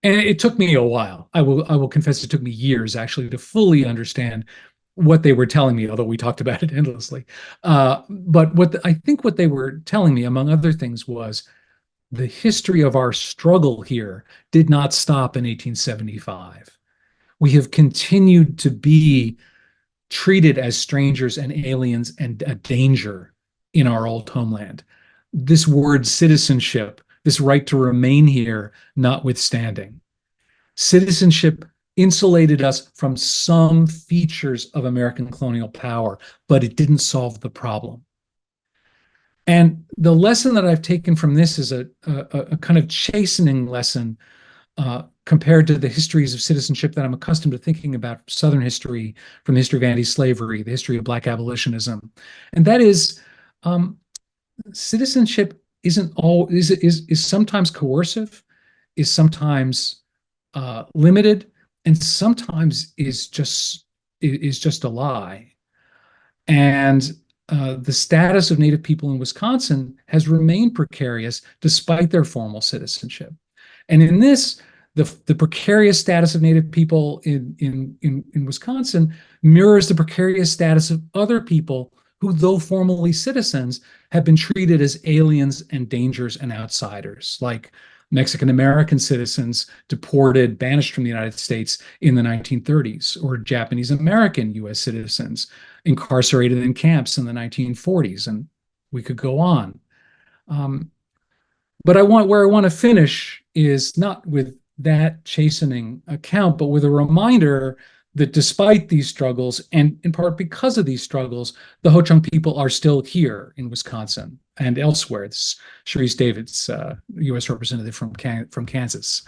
And it took me a while. I will confess it took me years actually to fully understand what they were telling me, although we talked about it endlessly. But I think what they were telling me, among other things, was the history of our struggle here did not stop in 1875. We have continued to be treated as strangers and aliens and a danger in our old homeland. This word citizenship, this right to remain here, notwithstanding. Citizenship insulated us from some features of American colonial power, but it didn't solve the problem. And the lesson that I've taken from this is a kind of chastening lesson compared to the histories of citizenship that I'm accustomed to thinking about, Southern history, from the history of anti-slavery, the history of Black abolitionism. And that is, citizenship is sometimes coercive, is sometimes limited, and sometimes is just a lie. And the status of Native people in Wisconsin has remained precarious despite their formal citizenship. And in this, the precarious status of Native people in Wisconsin mirrors the precarious status of other people who, though formally citizens, have been treated as aliens and dangers and outsiders, like Mexican American citizens deported, banished from the United States in the 1930s, or Japanese American US citizens incarcerated in camps in the 1940s, and we could go on. Um, but where I want to finish is not with that chastening account, but with a reminder that despite these struggles, and in part because of these struggles, the Ho-Chunk people are still here in Wisconsin and elsewhere. This is Sharice Davids, U.S. representative from Kansas,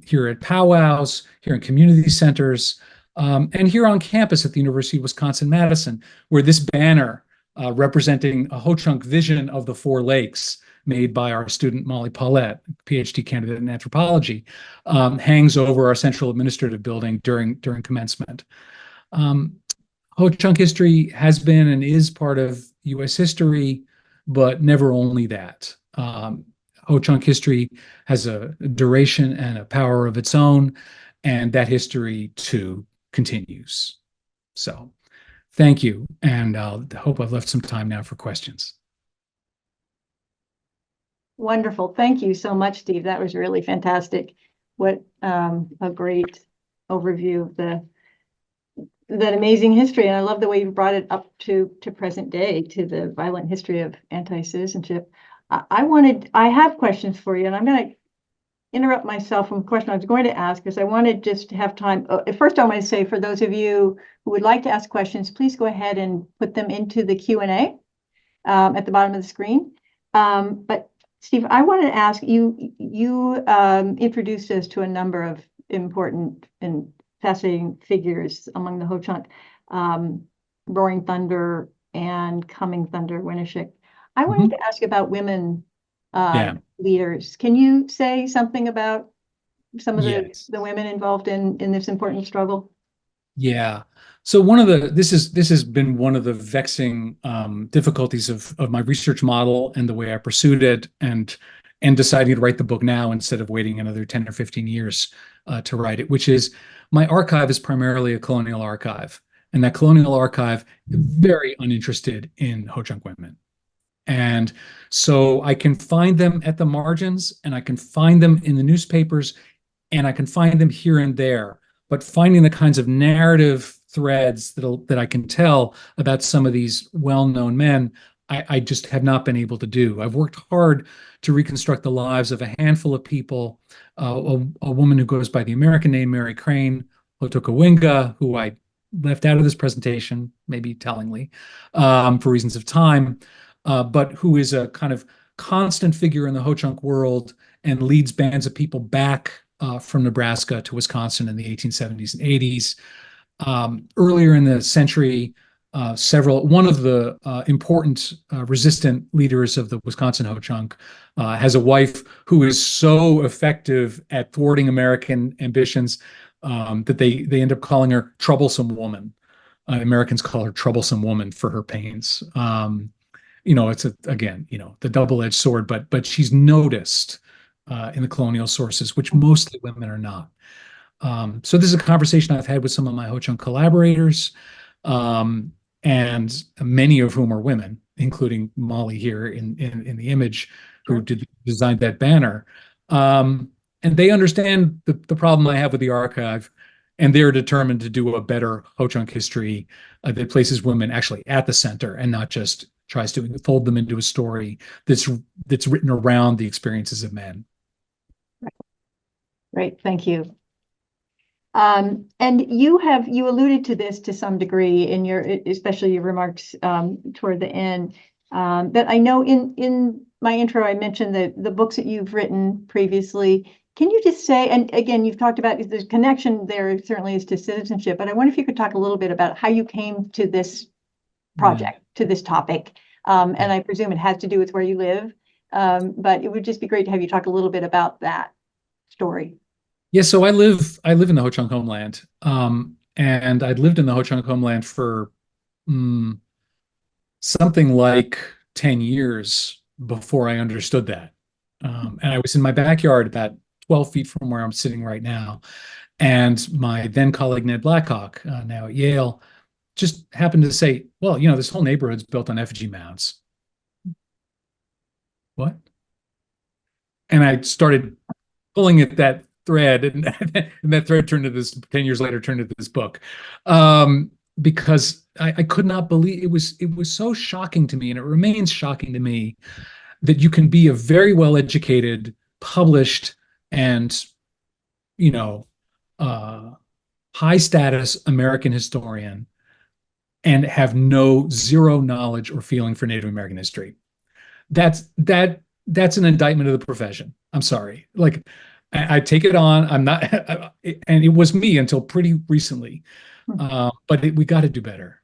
here at powwows, here in community centers, and here on campus at the University of Wisconsin-Madison, where this banner representing a Ho-Chunk vision of the Four Lakes, made by our student Molly Paulette, PhD candidate in anthropology, hangs over our central administrative building during commencement. Ho-Chunk history has been and is part of U.S. history, but never only that. Ho-Chunk history has a duration and a power of its own, and that history too continues. So thank you, and I hope I've left some time now for questions. Wonderful. Thank you so much, Steve. That was really fantastic. What a great overview of that amazing history. And I love the way you brought it up to present day, to the violent history of anti-citizenship. I have questions for you, and I'm going to interrupt myself from a question I was going to ask because I wanted just to have time. First, I want to say for those of you who would like to ask questions, please go ahead and put them into the Q&A at the bottom of the screen. But Steve, I wanted to ask you, introduced us to a number of important and fascinating figures among the Ho-Chunk, Roaring Thunder and Coming Thunder, Winishik. I wanted to ask about women leaders. Can you say something about some of the women involved in this important struggle? Yeah. So this has been one of the vexing difficulties of my research model and the way I pursued it, and deciding to write the book now instead of waiting another 10 or 15 years to write it, which is my archive is primarily a colonial archive, and that colonial archive very uninterested in Ho-Chunk women. And so I can find them at the margins, and I can find them in the newspapers, and I can find them here and there. But finding the kinds of narrative threads that I can tell about some of these well-known men, I just have not been able to do. I've worked hard to reconstruct the lives of a handful of people, a woman who goes by the American name Mary Crane, Otokawinga, who I left out of this presentation, maybe tellingly, for reasons of time, but who is a kind of constant figure in the Ho-Chunk world and leads bands of people back from Nebraska to Wisconsin in the 1870s and 80s. Earlier in the century, one of the important resistant leaders of the Wisconsin Ho-Chunk has a wife who is so effective at thwarting American ambitions that they end up calling her Troublesome Woman. Americans call her Troublesome Woman for her pains. It's again, the double-edged sword, but she's noticed in the colonial sources, which mostly women are not. So this is a conversation I've had with some of my Ho-Chunk collaborators, and many of whom are women, including Molly here in the image, who designed that banner. And they understand the problem I have with the archive, and they're determined to do a better Ho-Chunk history that places women actually at the center and not just tries to fold them into a story that's written around the experiences of men. Great, thank you. And you alluded to this to some degree in especially your remarks toward the end. That I know in my intro I mentioned the books that you've written previously. Can you just say, and again, you've talked about the connection there certainly is to citizenship, but I wonder if you could talk a little bit about how you came to this project, to this topic. And I presume it has to do with where you live, but it would just be great to have you talk a little bit about that story. Yeah, so I live in the Ho-Chunk homeland, and I'd lived in the Ho-Chunk homeland for something like 10 years before I understood that. And I was in my backyard about 12 feet from where I'm sitting right now, and my then colleague Ned Blackhawk, now at Yale, just happened to say, well, this whole neighborhood's built on effigy mounds. What? And I started pulling at that thread, and, and that thread turned to this 10 years later, turned into this book. Because I could not believe it was so shocking to me, and it remains shocking to me that you can be a very well educated, published, and you know, uh, high status American historian and have zero knowledge or feeling for Native American history. That's an indictment of the profession. I'm sorry. Like, I take it on. I'm not, and it was me until pretty recently. But we got to do better.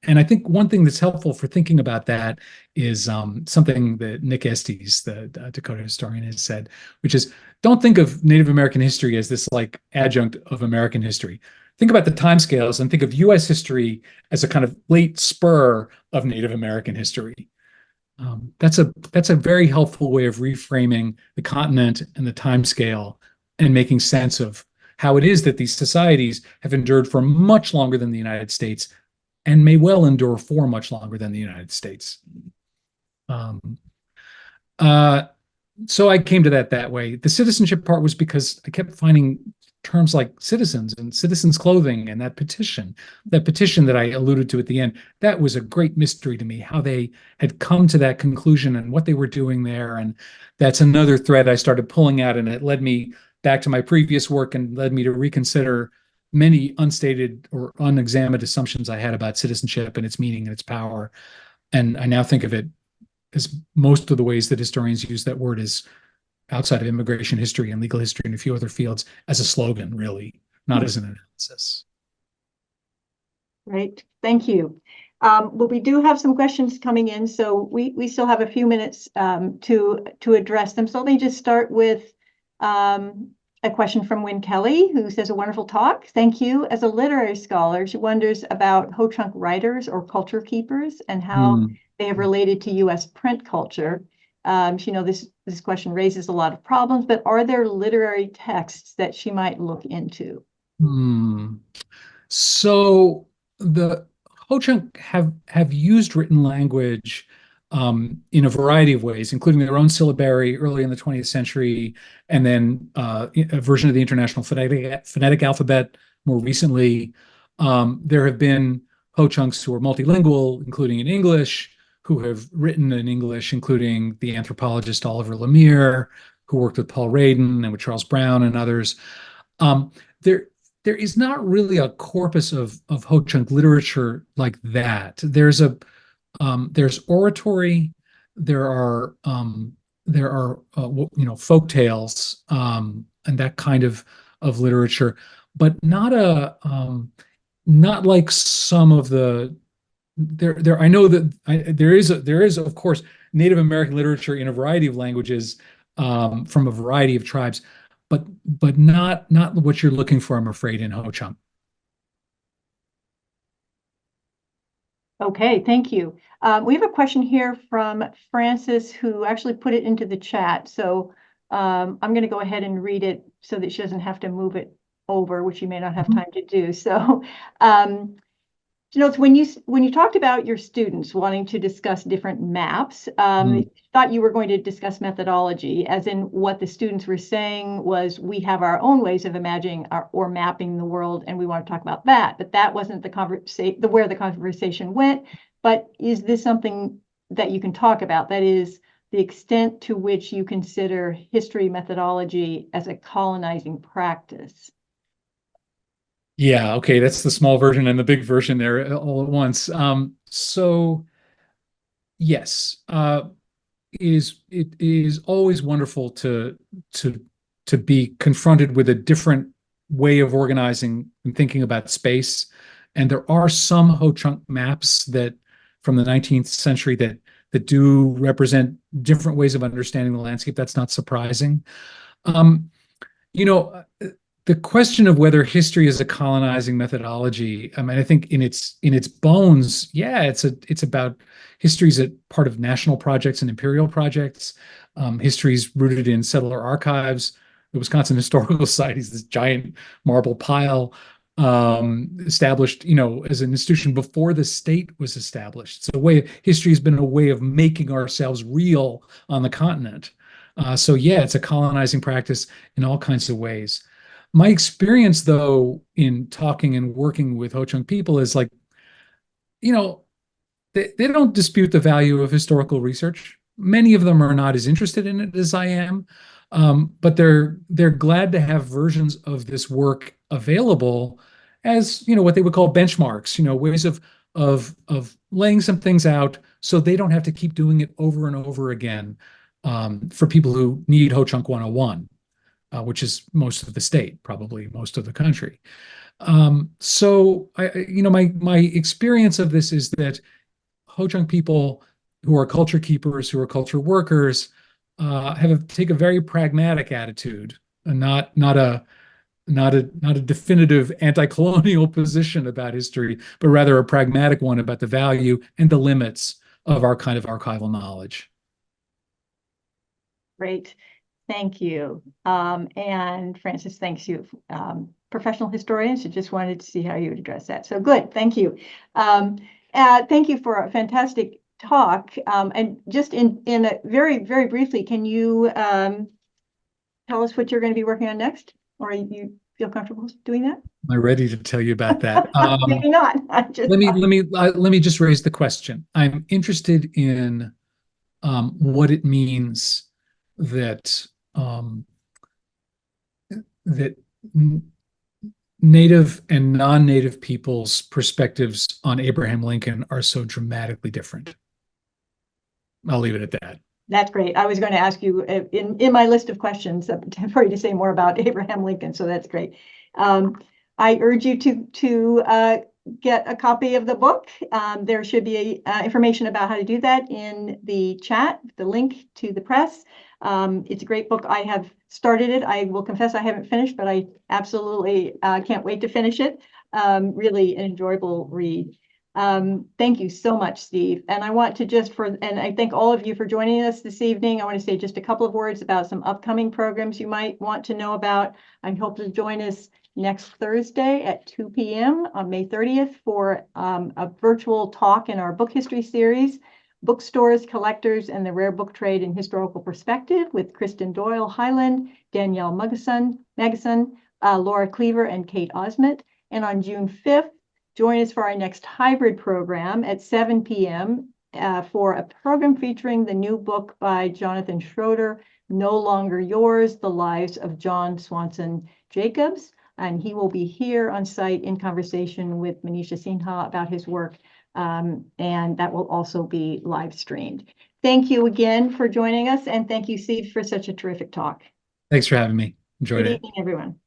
And I think one thing that's helpful for thinking about that is something that Nick Estes, the Dakota historian, has said, which is, don't think of Native American history as this like adjunct of American history. Think about the timescales and think of U.S. history as a kind of late spur of Native American history. That's a very helpful way of reframing the continent and the time scale and making sense of how it is that these societies have endured for much longer than the United States and may well endure for much longer than the United States. So I came to that way. The citizenship part was because I kept finding terms like citizens and citizens clothing and that petition that I alluded to at the end. That was a great mystery to me, how they had come to that conclusion and what they were doing there. And that's another thread I started pulling at, and it led me back to my previous work and led me to reconsider many unstated or unexamined assumptions I had about citizenship and its meaning and its power. And I now think of it as most of the ways that historians use that word is outside of immigration history and legal history and a few other fields as a slogan, really, not as an analysis. Right. Thank you. Well, we do have some questions coming in, so we still have a few minutes to address them. So let me just start with a question from Wynn Kelly, who says, a wonderful talk. Thank you. As a literary scholar, she wonders about Ho-Chunk writers or culture keepers and how they have related to U.S. print culture. This question raises a lot of problems, but are there literary texts that she might look into? So the Ho-Chunk have used written language in a variety of ways, including their own syllabary early in the 20th century, and then a version of the International Phonetic Alphabet more recently. There have been Ho-Chunks who are multilingual, including in English, who have written in English, including the anthropologist Oliver Lemire, who worked with Paul Radin and with Charles Brown and others. There is not really a corpus of Ho-Chunk literature like that. There's oratory, there are folk tales and that kind of literature, but not like some of the I know that there is of course Native American literature in a variety of languages from a variety of tribes, but not what you're looking for, I'm afraid, in Ho-Chunk. Okay, thank you. We have a question here from Frances, who actually put it into the chat. So I'm going to go ahead and read it so that she doesn't have to move it over, which you may not have time to do. So it's when you talked about your students wanting to discuss different maps, thought you were going to discuss methodology, as in what the students were saying was we have our own ways of imagining or mapping the world, and we want to talk about that. But that wasn't where the conversation went. But is this something that you can talk about? That is the extent to which you consider history methodology as a colonizing practice. Yeah, okay, that's the small version and the big version there all at once. So yes, it is always wonderful to be confronted with a different way of organizing and thinking about space. And there are some Ho-Chunk maps that from the 19th century that do represent different ways of understanding the landscape. That's not surprising. The question of whether history is a colonizing methodology, I mean, I think in its bones, yeah, it's about history's a part of national projects and imperial projects. History's rooted in settler archives. The Wisconsin Historical Society is this giant marble pile. established, as an institution before the state was established. So history has been a way of making ourselves real on the continent. So yeah, it's a colonizing practice in all kinds of ways. My experience, though, in talking and working with Ho-Chunk people is like, they don't dispute the value of historical research. Many of them are not as interested in it as I am, but they're glad to have versions of this work available as what they would call benchmarks, ways of laying some things out so they don't have to keep doing it over and over again, for people who need Ho-Chunk 101, which is most of the state, probably most of the country. So my experience of this is that Ho-Chunk people who are culture keepers, who are culture workers, take a very pragmatic attitude, and not a definitive anti-colonial position about history, but rather a pragmatic one about the value and the limits of our kind of archival knowledge. Great. Thank you. And Francis, thanks you. Professional historians, I just wanted to see how you would address that. So good. Thank you. Thank you for a fantastic talk. And just in a very, very briefly, can you tell us what you're going to be working on next? Or you feel comfortable doing that? Am I ready to tell you about that? Maybe not. Let me just raise the question. I'm interested in what it means that that Native and non-Native people's perspectives on Abraham Lincoln are so dramatically different. I'll leave it at that. That's great. I was going to ask you in my list of questions for you to say more about Abraham Lincoln, so that's great. I urge you to get a copy of the book. There should be information about how to do that in the chat, the link to the press. It's a great book. I have started it. I will confess I haven't finished, but I absolutely can't wait to finish it. Really an enjoyable read. Thank you so much, Steve. And I want to and I thank all of you for joining us this evening. I want to say just a couple of words about some upcoming programs you might want to know about. I hope to join us next Thursday at 2 p.m. on May 30th for a virtual talk in our book history series, Bookstores, Collectors, and the Rare Book Trade in Historical Perspective, with Kristen Doyle Highland, Danielle Magason, Laura Cleaver, and Kate Osment. And on June 5th, join us for our next hybrid program at 7 p.m. For a program featuring the new book by Jonathan Schroeder, No Longer Yours, The Lives of John Swanson Jacobs. And he will be here on site in conversation with Manisha Sinha about his work. And that will also be live streamed. Thank you again for joining us. And thank you, Steve, for such a terrific talk. Thanks for having me. Enjoyed it. Good evening, everyone.